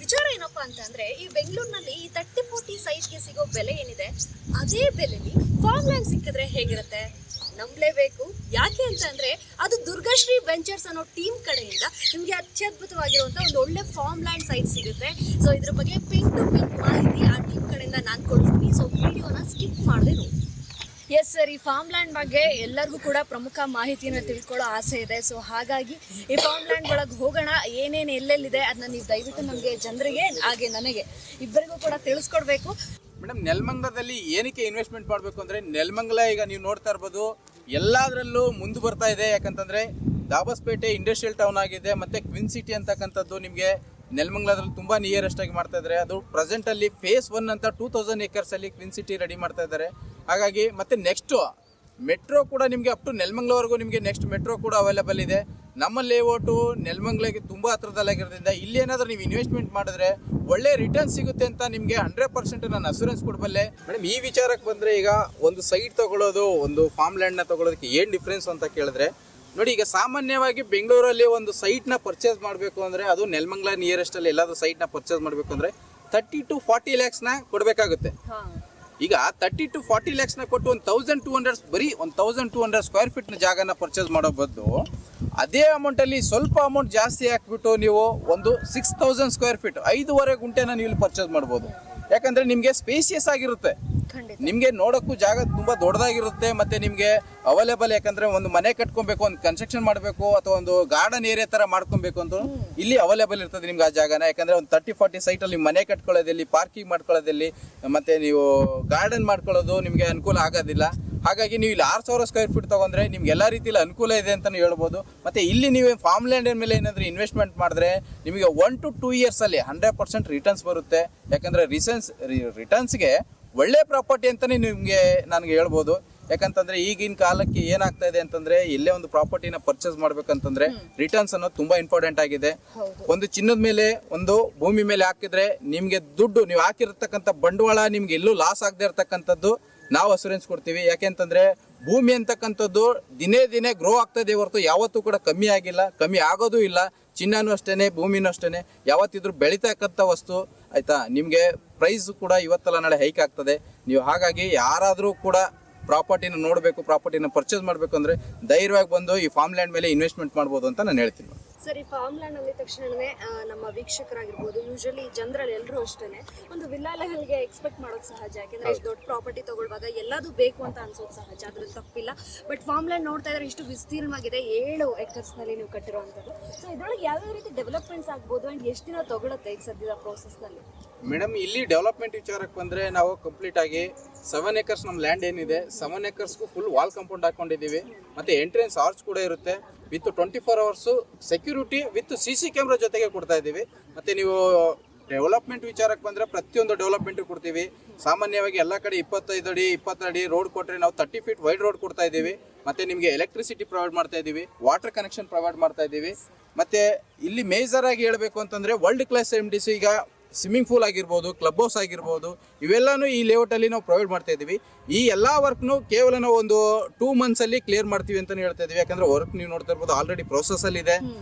ವಿಚಾರ ಏನಪ್ಪಾ ಅಂತ ಅಂದ್ರೆ ಈ ಬೆಂಗಳೂರಿನಲ್ಲಿ ಈ 30-40 ಸೈಟ್ಗೆ ಸಿಗೋ ಬೆಲೆ ಏನಿದೆ ಅದೇ ಬೆಲೆಲಿ ಫಾರ್ಮ್ ಲ್ಯಾಂಡ್ ಸಿಕ್ಕಿದ್ರೆ ಹೇಗಿರುತ್ತೆ? ನಂಬಲೇಬೇಕು. ಯಾಕೆ ಅಂತ ಅಂದ್ರೆ ಅದು ದುರ್ಗಾಶ್ರೀ ವೆಂಚರ್ಸ್ ಅನ್ನೋ ಟೀಮ್ ಕಡೆಯಿಂದ ನಿಮ್ಗೆ ಅತ್ಯದ್ಭುತವಾಗಿರುವಂತ ಒಂದು ಒಳ್ಳೆ ಫಾರ್ಮ್ ಲ್ಯಾಂಡ್ ಸೈಟ್ ಸಿಗುತ್ತೆ. ಸೊ ಇದ್ರ ಬಗ್ಗೆ ಪಿನ್ ಟು ಪಿನ್ ಮಾಹಿತಿ ಆ ಟೀಮ್ ಕಡೆಯಿಂದ ನಾನು ಕೊಡ್ತೀನಿ. ಸೊ ವಿಡಿಯೋನ ಸ್ಕಿಪ್ ಮಾಡದೆ ನೋಡಿ. ಎಸ್ ಸರ್, ಈ ಫಾರ್ಮ್ ಲ್ಯಾಂಡ್ ಬಗ್ಗೆ ಎಲ್ಲರಿಗೂ ಕೂಡ ಪ್ರಮುಖ ಮಾಹಿತಿಯನ್ನು ತಿಳ್ಕೊಳ್ಳೋ ಆಸೆ ಇದೆ. ಸೊ ಹಾಗಾಗಿ ಈ ಫಾರ್ಮ್ ಲ್ಯಾಂಡ್ ಒಳಗೆ ಹೋಗೋಣ. ಏನೇನು ಎಲ್ಲೆಲ್ಲಿದೆ ಅದನ್ನ ನೀವು ದಯವಿಟ್ಟು ನಮಗೆ ಜನರಿಗೆ ಹಾಗೆ ನನಗೆ ಇಬ್ಬರಿಗೂ ಕೂಡ ತಿಳಿಸ್ಕೊಡ್ಬೇಕು. ಮೇಡಮ್, ನೆಲಮಂಗಲದಲ್ಲಿ ಏನಕ್ಕೆ ಇನ್ವೆಸ್ಟ್ಮೆಂಟ್ ಮಾಡಬೇಕು ಅಂದರೆ, ನೆಲಮಂಗಲ ಈಗ ನೀವು ನೋಡ್ತಾ ಇರ್ಬೋದು ಎಲ್ಲದರಲ್ಲೂ ಮುಂದೆ ಬರ್ತಾ ಇದೆ. ಯಾಕಂತಂದರೆ ದಾಬಸ್ಪೇಟೆ ಇಂಡಸ್ಟ್ರಿಯಲ್ ಟೌನ್ ಆಗಿದೆ, ಮತ್ತು ಕ್ವಿನ್ ಸಿಟಿ ಅಂತಕ್ಕಂಥದ್ದು ನಿಮಗೆ ನೆಲಮಂಗಲದಲ್ಲಿ ತುಂಬ ನಿಯರೆಸ್ಟ್ ಆಗಿ ಮಾಡ್ತಾ ಇದ್ದಾರೆ. ಅದು ಪ್ರೆಸೆಂಟಲ್ಲಿ ಫೇಸ್ 1 ಅಂತ 2000 ಏಕರ್ಸಲ್ಲಿ ಕ್ವಿನ್ ಸಿಟಿ ರೆಡಿ ಮಾಡ್ತಾ ಇದ್ದಾರೆ. ಹಾಗಾಗಿ ಮತ್ತೆ ನೆಕ್ಸ್ಟು ಮೆಟ್ರೋ ಕೂಡ ನಿಮಗೆ ಅಪ್ ಟು ನೆಲಮಂಗಲವರೆಗೂ ನಿಮಗೆ ನೆಕ್ಸ್ಟ್ ಮೆಟ್ರೋ ಕೂಡ ಅವೈಲೇಬಲ್ ಇದೆ. ನಮ್ಮ ಲೇಔಟು ನೆಲಮಂಗಲಕ್ಕೆ ತುಂಬ ಹತ್ರದಲ್ಲಾಗಿರೋದ್ರಿಂದ ಇಲ್ಲಿ ಏನಾದರೂ ನೀವು ಇನ್ವೆಸ್ಟ್ಮೆಂಟ್ ಮಾಡಿದ್ರೆ ಒಳ್ಳೆ ರಿಟರ್ನ್ ಸಿಗುತ್ತೆ ಅಂತ ನಿಮಗೆ 100% ನಾನು ಅಶ್ಯೂರೆನ್ಸ್ ಕೊಡಬಲ್ಲೆ. ಮೇಡಮ್, ಈ ವಿಚಾರಕ್ಕೆ ಬಂದರೆ ಈಗ ಒಂದು ಸೈಟ್ ತೊಗೊಳ್ಳೋದು, ಒಂದು ಫಾರ್ಮ್ ಲ್ಯಾಂಡ್ನ ತೊಗೊಳೋದಕ್ಕೆ ಏನು ಡಿಫ್ರೆನ್ಸ್ ಅಂತ ಕೇಳಿದ್ರೆ ನೋಡಿ, ಈಗ ಸಾಮಾನ್ಯವಾಗಿ ಬೆಂಗಳೂರಲ್ಲಿ ಒಂದು ಸೈಟ್ನ ಪರ್ಚೇಸ್ ಮಾಡಬೇಕು ಅಂದರೆ, ಅದು ನೆಲಮಂಗಲ ನಿಯರೆಸ್ಟಲ್ಲಿ ಎಲ್ಲಾದರೂ ಸೈಟ್ನ ಪರ್ಚೇಸ್ ಮಾಡಬೇಕು ಅಂದರೆ 30 to 40 lakhsನ ಕೊಡಬೇಕಾಗುತ್ತೆ. ಈಗ 30 to 40 lakhsನ ಕೊಟ್ಟು 1200 ಬರೀ 1200 ಸ್ಕ್ವೇರ್ ಫೀಟ್ನ ಜಾಗನ ಪರ್ಚೇಸ್ ಮಾಡೋ ಬದಲು ಅದೇ ಅಮೌಂಟಲ್ಲಿ ಸ್ವಲ್ಪ ಅಮೌಂಟ್ ಜಾಸ್ತಿ ಹಾಕ್ಬಿಟ್ಟು ನೀವು ಒಂದು 6000 ಸ್ಕ್ವೇರ್ ಫೀಟ್ 5.5 ಗುಂಟೆನ ನೀವು ಇಲ್ಲಿ ಪರ್ಚೇಸ್ ಮಾಡ್ಬೋದು. ಯಾಕಂದರೆ ನಿಮಗೆ ಸ್ಪೇಸಿಯಸ್ ಆಗಿರುತ್ತೆ, ನಿಮಗೆ ನೋಡೋಕ್ಕೂ ಜಾಗ ತುಂಬ ದೊಡ್ಡದಾಗಿರುತ್ತೆ, ಮತ್ತು ನಿಮಗೆ ಅವೈಲೇಬಲ್. ಯಾಕಂದರೆ ಒಂದು ಮನೆ ಕಟ್ಕೊಬೇಕು, ಒಂದು ಕನ್ಸ್ಟ್ರಕ್ಷನ್ ಮಾಡಬೇಕು, ಅಥವಾ ಒಂದು ಗಾರ್ಡನ್ ಏರಿಯಾ ಥರ ಮಾಡ್ಕೊಬೇಕು ಅಂತ ಇಲ್ಲಿ ಅವೈಲೇಬಲ್ ಇರ್ತದೆ ನಿಮ್ಗೆ ಆ ಜಾಗನ. ಯಾಕಂದರೆ ಒಂದು 30-40 ಸೈಟಲ್ಲಿ ಮನೆ ಕಟ್ಕೊಳ್ಳೋದಿಲ್ಲಿ, ಪಾರ್ಕಿಂಗ್ ಮಾಡ್ಕೊಳ್ಳೋದಿಲ್ಲಿ, ಮತ್ತು ನೀವು ಗಾರ್ಡನ್ ಮಾಡ್ಕೊಳ್ಳೋದು ನಿಮಗೆ ಅನುಕೂಲ ಆಗೋದಿಲ್ಲ. ಹಾಗಾಗಿ ನೀವು ಇಲ್ಲಿ 6000 ಸ್ಕ್ವೇರ್ ಫೀಟ್ ತೊಗೊಂಡ್ರೆ ನಿಮ್ಗೆ ಎಲ್ಲ ರೀತಿಯಲ್ಲಿ ಅನುಕೂಲ ಇದೆ ಅಂತಲೂ ಹೇಳ್ಬೋದು. ಮತ್ತು ಇಲ್ಲಿ ನೀವು ಫಾರ್ಮ್ ಲ್ಯಾಂಡ್ ಮೇಲೆ ಏನಾದರೂ ಇನ್ವೆಸ್ಟ್ಮೆಂಟ್ ಮಾಡಿದ್ರೆ ನಿಮಗೆ 1 to 2 ಇಯರ್ಸಲ್ಲಿ 100% ರಿಟರ್ನ್ಸ್ ಬರುತ್ತೆ. ಯಾಕಂದರೆ ರಿಟರ್ನ್ಸ್ಗೆ ಒಳ್ಳೆ ಪ್ರಾಪರ್ಟಿ ಅಂತಲೇ ನಿಮಗೆ ನನಗೆ ಹೇಳ್ಬೋದು. ಯಾಕಂತಂದ್ರೆ ಈಗಿನ ಕಾಲಕ್ಕೆ ಏನಾಗ್ತಾ ಇದೆ ಅಂತಂದ್ರೆ, ಎಲ್ಲೇ ಒಂದು ಪ್ರಾಪರ್ಟಿನ ಪರ್ಚೇಸ್ ಮಾಡ್ಬೇಕಂತಂದ್ರೆ ರಿಟರ್ನ್ಸ್ ಅನ್ನೋದು ತುಂಬಾ ಇಂಪಾರ್ಟೆಂಟ್ ಆಗಿದೆ. ಒಂದು ಚಿನ್ನದ ಮೇಲೆ, ಒಂದು ಭೂಮಿ ಮೇಲೆ ಹಾಕಿದ್ರೆ ನಿಮ್ಗೆ ದುಡ್ಡು, ನೀವು ಹಾಕಿರ್ತಕ್ಕಂಥ ಬಂಡವಾಳ ನಿಮ್ಗೆ ಎಲ್ಲೂ ಲಾಸ್ ಆಗದೆ ಇರ್ತಕ್ಕಂಥದ್ದು ನಾವು ಅಶ್ಯೂರೆನ್ಸ್ ಕೊಡ್ತೀವಿ. ಯಾಕೆಂತಂದ್ರೆ ಭೂಮಿ ಅಂತಕ್ಕಂಥದ್ದು ದಿನೇ ದಿನೇ ಗ್ರೋ ಆಗ್ತಾ ಇದೆ ಹೊರತು ಯಾವತ್ತೂ ಕೂಡ ಕಮ್ಮಿ ಆಗಿಲ್ಲ, ಕಮ್ಮಿ ಆಗೋದು ಇಲ್ಲ. ಚಿನ್ನನೂ ಅಷ್ಟೇನೆ, ಭೂಮಿನೂ ಅಷ್ಟೇನೆ, ಯಾವತ್ತಿದ್ರು ಬೆಳೀತಕ್ಕಂಥ ವಸ್ತು. ಆಯ್ತಾ, ನಿಮಗೆ ಪ್ರೈಸ್ ಕೂಡ ಇವತ್ತಲ್ಲ ನಾಳೆ ಹೈಕ್ ಆಗ್ತದೆ. ನೀವು ಹಾಗಾಗಿ ಯಾರಾದರೂ ಕೂಡ ಪ್ರಾಪರ್ಟಿನ ನೋಡಬೇಕು, ಪ್ರಾಪರ್ಟಿನ ಪರ್ಚೇಸ್ ಮಾಡಬೇಕು ಅಂದರೆ ಧೈರ್ಯವಾಗಿ ಬಂದು ಈ ಫಾರ್ಮ್ ಲ್ಯಾಂಡ್ ಮೇಲೆ ಇನ್ವೆಸ್ಟ್ಮೆಂಟ್ ಮಾಡ್ಬೋದು ಅಂತ ನಾನು ಹೇಳ್ತೀನಿ. ಸರ್, ಈ ಫಾರ್ಮ್ ಲ್ಯಾಂಡ್ ಅಂದ ತಕ್ಷಣವೇ ನಮ್ಮ ವೀಕ್ಷಕರಾಗಿರ್ಬೋದು, ಯೂಶಲಿ ಜನರಲ್ಲಿ ಎಲ್ಲರೂ ಅಷ್ಟೇ ಒಂದು ವಿಲ್ಲಾ ಲೆವೆಲ್ಗೆ ಎಕ್ಸ್ಪೆಕ್ಟ್ ಮಾಡೋದು ಸಹಜ. ಯಾಕೆಂದ್ರೆ ಇಷ್ಟು ದೊಡ್ಡ ಪ್ರಾಪರ್ಟಿ ತಗೊಳ್ಳುವಾಗ ಎಲ್ಲದೂ ಬೇಕು ಅಂತ ಅನ್ಸೋದು ಸಹಜ, ಅದ್ರಲ್ಲಿ ತಪ್ಪಿಲ್ಲ. ಬಟ್ ಫಾರ್ಮ್ ಲ್ಯಾಂಡ್ ನೋಡ್ತಾ ಇದ್ರೆ ಇಷ್ಟು ವಿಸ್ತೀರ್ಣವಾಗಿದೆ, 7 ಎಕರ್ಸ್ನಲ್ಲಿ ನೀವು ಕಟ್ಟಿರುವಂಥದ್ದು. ಸೊ ಇದ್ರೊಳಗೆ ಯಾವ್ಯಾವ ರೀತಿ ಡೆವಲಪ್ಮೆಂಟ್ಸ್ ಆಗ್ಬೋದು ಅಂಡ್ ಎಷ್ಟು ದಿನ ತಗೊಳುತ್ತೆ ಈಗ ಸದ್ಯದ ಪ್ರೋಸೆಸ್ನಲ್ಲಿ? ಮೇಡಮ್, ಇಲ್ಲಿ ಡೆವಲಪ್ಮೆಂಟ್ ವಿಚಾರಕ್ಕೆ ಬಂದರೆ ನಾವು ಕಂಪ್ಲೀಟ್ ಆಗಿ 7 ಎಕರ್ಸ್ ನಮ್ಮ ಲ್ಯಾಂಡ್ ಏನಿದೆ, 7 ಎಕರ್ಸ್ಗೂ ಫುಲ್ ವಾಲ್ ಕಾಂಪೌಂಡ್ ಹಾಕೊಂಡಿದ್ದೀವಿ. ಮತ್ತು ಎಂಟ್ರೆನ್ಸ್ ಆರ್ಚ್ ಕೂಡ ಇರುತ್ತೆ, with 24 hours security with CC camera ಜೊತೆಗೆ ಕೊಡ್ತಾ ಇದ್ದೀವಿ. ಮತ್ತು ನೀವು ಡೆವಲಪ್ಮೆಂಟ್ ವಿಚಾರಕ್ಕೆ ಬಂದರೆ ಪ್ರತಿಯೊಂದು ಡೆವಲಪ್ಮೆಂಟು ಕೊಡ್ತೀವಿ. ಸಾಮಾನ್ಯವಾಗಿ ಎಲ್ಲ ಕಡೆ 25 ಅಡಿ 20 ಅಡಿ ರೋಡ್ ಕೊಟ್ಟರೆ ನಾವು 30 feet ವೈಡ್ ರೋಡ್ ಕೊಡ್ತಾ ಇದ್ದೀವಿ. ಮತ್ತು ನಿಮಗೆ ಎಲೆಕ್ಟ್ರಿಸಿಟಿ ಪ್ರೊವೈಡ್ ಮಾಡ್ತಾ ಇದ್ದೀವಿ, ವಾಟರ್ ಕನೆಕ್ಷನ್ ಪ್ರೊವೈಡ್ ಮಾಡ್ತಾ ಇದ್ದೀವಿ. ಮತ್ತು ಇಲ್ಲಿ ಮೇಜರ್ ಆಗಿ ಹೇಳಬೇಕು ಅಂತಂದರೆ ವರ್ಲ್ಡ್ ಕ್ಲಾಸ್ MDC, ಈಗ ಸ್ವಿಮ್ಮಿಂಗ್ ಪೂಲ್ ಆಗಿರ್ಬೋದು, ಕ್ಲಬ್ ಹೌಸ್ ಆಗಿರ್ಬೋದು, ಇವೆಲ್ಲನೂ ಈ ಲೇಔಟಲ್ಲಿ ನಾವು ಪ್ರೊವೈಡ್ ಮಾಡ್ತಾ ಇದ್ದೀವಿ. ಈ ಎಲ್ಲ ವರ್ಕ್ನು ಕೇವಲ ನಾವು ಒಂದು 2 monthsಲ್ಲಿ ಕ್ಲಿಯರ್ ಮಾಡ್ತೀವಿ ಅಂತ ಹೇಳ್ತಾ ಇದ್ದೀವಿ. ಯಾಕಂದ್ರೆ ವರ್ಕ್ ನೀವು ನೋಡ್ತಾ ಇರ್ಬೋದು ಆಲ್ರೆಡಿ ಪ್ರೋಸೆಸ್ ಇದೆ,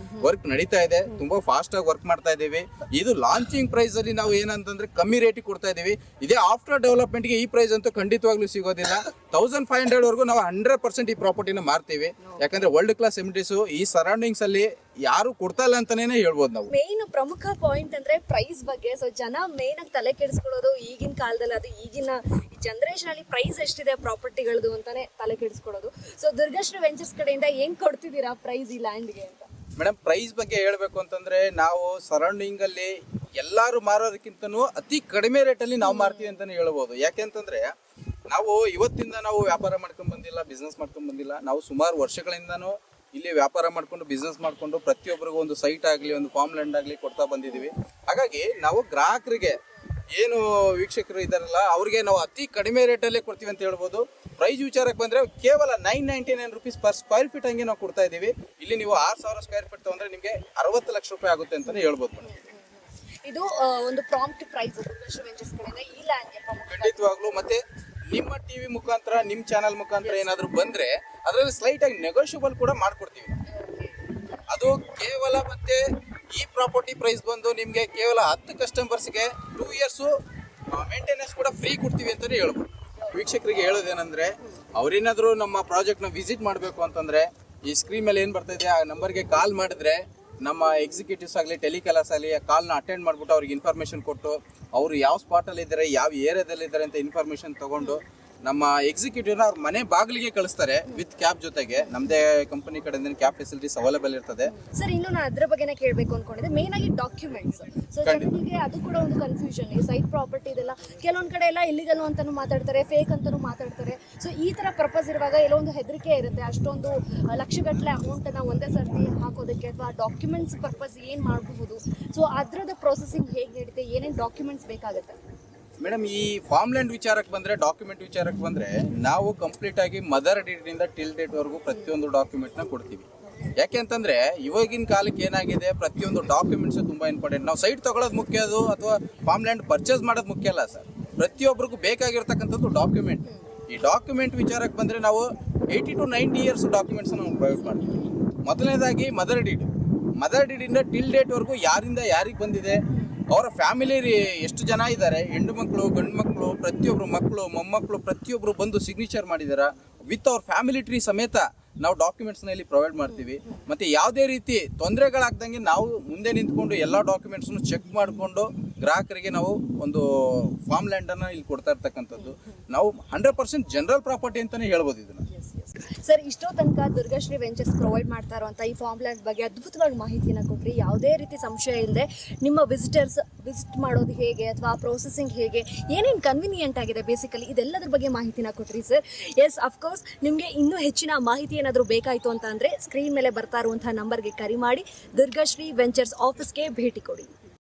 ವರ್ಕ್ ನಡೀತಾ ಇದೆ, ತುಂಬಾ ಫಾಸ್ಟ್ ಆಗಿ ವರ್ಕ್ ಮಾಡ್ತಾ ಇದ್ದೀವಿ. ಇದು ಲಾಂಚಿಂಗ್ ಪ್ರೈಸ್ ಅಲ್ಲಿ ನಾವು ಏನಂತಂದ್ರೆ ಕಮ್ಮಿ ರೇಟಿಗೆ ಕೊಡ್ತಾ ಇದ್ದೀವಿ. ಇದೇ ಆಫ್ಟರ್ ಡೆವಲಪ್ಮೆಂಟ್ಗೆ ಈ ಪ್ರೈಸ್ ಅಂತೂ ಖಂಡಿತವಾಗ್ಲೂ ಸಿಗೋದಿಲ್ಲ. 1500 ವರೆಗೂ ನಾವು 100% ಈ ಪ್ರಾಪರ್ಟಿನ ಮಾರ್ತೀವಿ. ಯಾಕಂದ್ರೆ ವರ್ಲ್ಡ್ ಕ್ಲಾಸ್ MDS ಈ ಸರೌಂಡಿಂಗ್ಸ್ ಅಲ್ಲಿ ಯಾರು ಕೊಡ್ತಾ ಇಲ್ಲ ಅಂತಾನೆ ಹೇಳ್ಬೋದು ನಾವು. ಮೇನ್ ಪ್ರಮುಖ ಪಾಯಿಂಟ್ ಅಂದ್ರೆ ಪ್ರೈಸ್ ಬಗ್ಗೆ. ಸೊ ಜನ ಮೇನ್ ಆಗಿ ತಲೆ ಕೆಡಿಸ್ಕೊಳ್ಳೋದು ಈಗಿನ ಕಾಲದಲ್ಲಿ, ಅದು ಈಗಿನ ಈ ಜನರೇಷನ್ ಅಲ್ಲಿ ಪ್ರೈಸ್ ಎಷ್ಟಿದೆ ಪ್ರಾಪರ್ಟಿಗಳದು ಅಂತಾನೆ ತಲೆ ಕೆಡಿಸ್ಕೊಳ್ಳೋದು. ಸೊ ದುರ್ಗಾಶ್ರೀ ವೆಂಚರ್ಸ್ ಕಡೆಯಿಂದ ಹೆಂಗ್ ಕೊಡ್ತಿದ್ದೀರಾ ಪ್ರೈಸ್ ಈ ಲ್ಯಾಂಡ್ಗೆ ಅಂತ? ಮೇಡಮ್, ಪ್ರೈಸ್ ಬಗ್ಗೆ ಹೇಳ್ಬೇಕು ಅಂತಂದ್ರೆ ನಾವು ಸರೌಂಡಿಂಗ್ ಅಲ್ಲಿ ಎಲ್ಲಾರು ಮಾರೋದಕ್ಕಿಂತನೂ ಅತಿ ಕಡಿಮೆ ರೇಟಲ್ಲಿ ನಾವು ಮಾರ್ತೀವಿ ಅಂತಾನೆ ಹೇಳ್ಬೋದು. ಯಾಕೆಂತಂದ್ರೆ ನಾವು ಇವತ್ತಿಂದ ನಾವು ವ್ಯಾಪಾರ ಮಾಡ್ಕೊಂಡ್ ಬಂದಿಲ್ಲ, ಬಿಸ್ನೆಸ್ ಮಾಡ್ಕೊಂಡ್ ಬಂದಿಲ್ಲ. ನಾವು ಸುಮಾರು ವರ್ಷಗಳಿಂದನೂ ಇಲ್ಲಿ ವ್ಯಾಪಾರ ಮಾಡ್ಕೊಂಡು ಬಿಸ್ನೆಸ್ ಮಾಡ್ಕೊಂಡು ಪ್ರತಿಯೊಬ್ಬರಿಗೂ ಒಂದು ಸೈಟ್ ಆಗಲಿ, ಒಂದು ಫಾರ್ಮ್ ಲ್ಯಾಂಡ್ ಆಗಲಿ ಕೊಡ್ತಾ ಬಂದಿದ್ದೀವಿ. ಹಾಗಾಗಿ ನಾವು ಗ್ರಾಹಕರಿಗೆ, ಏನು ವೀಕ್ಷಕರು ಇದ್ದಾರಲ್ಲ, ಅವ್ರಿಗೆ ನಾವು ಅತಿ ಕಡಿಮೆ ರೇಟಲ್ಲೇ ಕೊಡ್ತೀವಿ ಅಂತ ಹೇಳ್ಬೋದು. ಪ್ರೈಸ್ ವಿಚಾರಕ್ಕೆ ಬಂದರೆ ಕೇವಲ 999 rupees per square feet ಹಂಗೆ ನಾವು ಕೊಡ್ತಾ ಇದ್ದೀವಿ. ಇಲ್ಲಿ ನೀವು 6000 ಸ್ಕ್ವೇರ್ ಫೀಟ್ ತೊಗೊಂಡ್ರೆ ನಿಮಗೆ 60 ಲಕ್ಷ ರೂಪಾಯಿ ಆಗುತ್ತೆ ಅಂತಲೇ ಹೇಳ್ಬೋದು. ಇದು ಒಂದು ಪ್ರಾಂಪ್ಟ್ ಪ್ರೈಸ್ ದುರ್ಗಾಶ್ರೀ ವೆಂಚರ್ಸ್ ಕಡೆಯಿಂದ ಈ ಲ್ಯಾಂಡ್ಗೆ ಖಂಡಿತವಾಗ್ಲೂ. ಮತ್ತೆ ನಿಮ್ಮ ಟಿವಿ ಮುಖಾಂತರ, ನಿಮ್ಮ ಚಾನಲ್ ಮುಖಾಂತರ ಏನಾದರೂ ಬಂದರೆ ಅದರಲ್ಲಿ ಸ್ಲೈಟ್ ಆಗಿ ನೆಗೋಷಿಯಬಲ್ ಕೂಡ ಮಾಡ್ಕೊಡ್ತೀವಿ. ಅದು ಕೇವಲ ಮತ್ತೆ ಈ ಪ್ರಾಪರ್ಟಿ ಪ್ರೈಸ್ ಬಂದು ನಿಮಗೆ ಕೇವಲ 10 ಕಸ್ಟಮರ್ಸ್ಗೆ 2 ಇಯರ್ಸು ಮೇಂಟೆನೆನ್ಸ್ ಕೂಡ ಫ್ರೀ ಕೊಡ್ತೀವಿ ಅಂತಲೇ ಹೇಳ್ಬೋದು. ವೀಕ್ಷಕರಿಗೆ ಹೇಳೋದೇನೆಂದರೆ ಅವ್ರೇನಾದರೂ ನಮ್ಮ ಪ್ರಾಜೆಕ್ಟ್ನ ವಿಸಿಟ್ ಮಾಡಬೇಕು ಅಂತಂದರೆ ಈ ಸ್ಕ್ರೀನ್ ಮೇಲೆ ಏನು ಬರ್ತಾ ಇದೆ ಆ ನಂಬರ್ಗೆ ಕಾಲ್ ಮಾಡಿದ್ರೆ ನಮ್ಮ ಎಕ್ಸಿಕ್ಯೂಟಿವ್ಸ್ ಆಗಲಿ ಟೆಲಿಕಾಲರ್ಸ್ ಆಗಲಿ ಕಾಲ್ನ ಅಟೆಂಡ್ ಮಾಡಿಬಿಟ್ಟು ಅವ್ರಿಗೆ ಇನ್ಫಾರ್ಮೇಷನ್ ಕೊಟ್ಟು ಅವರು ಯಾವ ಸ್ಪಾಟಲ್ಲಿ ಇದ್ದಾರೆ ಯಾವ ಏರಿಯಾದಲ್ಲಿ ಇದ್ದಾರೆ ಅಂತ ಇನ್ಫಾರ್ಮೇಷನ್ ತೊಗೊಂಡು ನಮ್ಮ ಎಕ್ಸಿಕ್ಯೂಟಿವ್ನ ಅವ್ರ ಮನೆ ಬಾಗಿಲಿಗೆ ಕಳಿಸ್ತಾರೆ ವಿತ್ ಕ್ಯಾಬ್ ಜೊತೆಗೆ. ನಮ್ಮದೇ ಕಂಪನಿ ಕಡೆಯಿಂದ ಕ್ಯಾಬ್ ಫೆಸಿಲಿಟೀಸ್ ಅವೈಲೇಬಲ್ ಇರ್ತದೆ. ಸರ್ ಇನ್ನು ನಾನು ಅದ್ರ ಬಗ್ಗೆನೇ ಕೇಳಬೇಕು ಅನ್ಕೊಂಡಿದ್ದೆ, ಮೇನ್ ಆಗಿ ಡಾಕ್ಯುಮೆಂಟ್ಸ್. ಸೊ ಜನರಿಗೆ ಅದು ಕೂಡ ಒಂದು ಕನ್ಫ್ಯೂಷನ್, ಈ ಸೈಟ್ ಪ್ರಾಪರ್ಟಿ ಇದೆಲ್ಲ ಕೆಲವೊಂದು ಕಡೆ ಎಲ್ಲ ಇಲ್ಲಿಗಲ್ ಅಂತಾನು ಮಾತಾಡ್ತಾರೆ, ಫೇಕ್ ಅಂತಾನು ಮಾತಾಡ್ತಾರೆ. ಸೊ ಈ ತರ ಪರ್ಪಸ್ ಇರುವಾಗ ಎಲ್ಲೋ ಒಂದು ಹೆದರಿಕೆ ಇರುತ್ತೆ, ಅಷ್ಟೊಂದು ಲಕ್ಷಗಟ್ಟಲೆ ಅಮೌಂಟ್ ಅನ್ನ ಒಂದೇ ಸರ್ತಿ ಹಾಕೋದಕ್ಕೆ ಅಥವಾ ಡಾಕ್ಯುಮೆಂಟ್ಸ್ ಪರ್ಪಸ್ ಏನ್ ಮಾಡಬಹುದು. ಸೊ ಅದ್ರದ ಪ್ರೊಸೆಸಿಂಗ್ ಹೇಗೆ ನಡೀತೆ, ಏನೇನು ಡಾಕ್ಯುಮೆಂಟ್ಸ್ ಬೇಕಾಗುತ್ತೆ? ಮೇಡಮ್, ಈ ಫಾರ್ಮ್ ಲ್ಯಾಂಡ್ ವಿಚಾರಕ್ಕೆ ಬಂದರೆ, ಡಾಕ್ಯುಮೆಂಟ್ ವಿಚಾರಕ್ಕೆ ಬಂದರೆ ನಾವು ಕಂಪ್ಲೀಟ್ ಆಗಿ ಮದರ್ ಡೇಟಿಂದ ಟಿಲ್ ಡೇಟ್ವರೆಗೂ ಪ್ರತಿಯೊಂದು ಡಾಕ್ಯುಮೆಂಟ್ನ ಕೊಡ್ತೀವಿ. ಯಾಕೆ ಅಂತಂದರೆ ಇವಾಗಿನ ಕಾಲಕ್ಕೆ ಏನಾಗಿದೆ, ಪ್ರತಿಯೊಂದು ಡಾಕ್ಯುಮೆಂಟ್ಸ್ ತುಂಬ ಇಂಪಾರ್ಟೆಂಟ್. ನಾವು ಸೈಟ್ ತೊಗೊಳೋದು ಮುಖ್ಯ ಅದು ಅಥವಾ ಫಾರ್ಮ್ ಲ್ಯಾಂಡ್ ಪರ್ಚೇಸ್ ಮಾಡೋದು ಮುಖ್ಯ ಅಲ್ಲ ಸರ್. ಪ್ರತಿಯೊಬ್ಬರಿಗೂ ಬೇಕಾಗಿರ್ತಕ್ಕಂಥದ್ದು ಡಾಕ್ಯುಮೆಂಟ್. ಈ ಡಾಕ್ಯುಮೆಂಟ್ ವಿಚಾರಕ್ಕೆ ಬಂದರೆ ನಾವು 80 to 90 ಇಯರ್ಸ್ ಡಾಕ್ಯುಮೆಂಟ್ಸ್ ನಾವು ಪ್ರೊವೈಡ್ ಮಾಡ್ತೀವಿ. ಮೊದಲನೇದಾಗಿ ಮದರ್ ಡೀಡಿಂದ ಟಿಲ್ ಡೇಟ್ವರೆಗೂ ಯಾರಿಂದ ಯಾರಿಗೆ ಬಂದಿದೆ, ಅವರ ಫ್ಯಾಮಿಲಿ ಎಷ್ಟು ಜನ ಇದ್ದಾರೆ, ಹೆಣ್ಣು ಮಕ್ಕಳು ಗಂಡು ಮಕ್ಕಳು ಪ್ರತಿಯೊಬ್ಬರು ಮಕ್ಕಳು ಮೊಮ್ಮಕ್ಕಳು ಪ್ರತಿಯೊಬ್ಬರು ಬಂದು ಸಿಗ್ನೇಚರ್ ಮಾಡಿದಾರ ವಿತ್ ಅವ್ರ ಫ್ಯಾಮಿಲಿ ಟ್ರೀ ಸಮೇತ ನಾವು ಡಾಕ್ಯುಮೆಂಟ್ಸ್ನ ಇಲ್ಲಿ ಪ್ರೊವೈಡ್ ಮಾಡ್ತೀವಿ. ಮತ್ತು ಯಾವುದೇ ರೀತಿ ತೊಂದರೆಗಳಾಗ್ದಂಗೆ ನಾವು ಮುಂದೆ ನಿಂತ್ಕೊಂಡು ಎಲ್ಲ ಡಾಕ್ಯುಮೆಂಟ್ಸ್ನು ಚೆಕ್ ಮಾಡಿಕೊಂಡು ಗ್ರಾಹಕರಿಗೆ ನಾವು ಒಂದು ಫಾರ್ಮ್ ಲ್ಯಾಂಡನ್ನು ಇಲ್ಲಿ ಕೊಡ್ತಾ ಇರ್ತಕ್ಕಂಥದ್ದು. ನಾವು 100% ಜನರಲ್ ಪ್ರಾಪರ್ಟಿ ಅಂತಲೇ ಹೇಳ್ಬೋದು ಇದನ್ನು. ಸರ್ ಇಷ್ಟೋ ತನಕ ದುರ್ಗಾಶ್ರೀ ವೆಂಚರ್ಸ್ ಪ್ರೊವೈಡ್ ಮಾಡ್ತಾ ಇರುವಂಥ ಈ ಫಾರ್ಮ್ ಲ್ಯಾಂಡ್ ಬಗ್ಗೆ ಅದ್ಭುತವಾಗಿ ಮಾಹಿತಿಯನ್ನು ಕೊಟ್ರಿ. ಯಾವುದೇ ರೀತಿ ಸಂಶಯ ಇಲ್ಲದೆ ನಿಮ್ಮ ವಿಸಿಟ್ ಮಾಡೋದು ಹೇಗೆ ಅಥವಾ ಪ್ರೊಸೆಸಿಂಗ್ ಹೇಗೆ, ಏನೇನು ಕನ್ವಿನಿಯೆಂಟ್ ಆಗಿದೆ ಬೇಸಿಕಲಿ ಇದೆಲ್ಲದ್ರ ಬಗ್ಗೆ ಮಾಹಿತಿನ ಕೊಟ್ರಿ ಸರ್. ಎಸ್, ಅಫ್ಕೋರ್ಸ್ ನಿಮಗೆ ಇನ್ನೂ ಹೆಚ್ಚಿನ ಮಾಹಿತಿ ಏನಾದರೂ ಬೇಕಾಯಿತು ಅಂತ ಅಂದರೆ ಸ್ಕ್ರೀನ್ ಮೇಲೆ ಬರ್ತಾ ಇರುವಂಥ ನಂಬರ್ಗೆ ಕರೆ ಮಾಡಿ ದುರ್ಗಾಶ್ರೀ ವೆಂಚರ್ಸ್ ಆಫೀಸ್ಗೆ ಭೇಟಿ ಕೊಡಿ.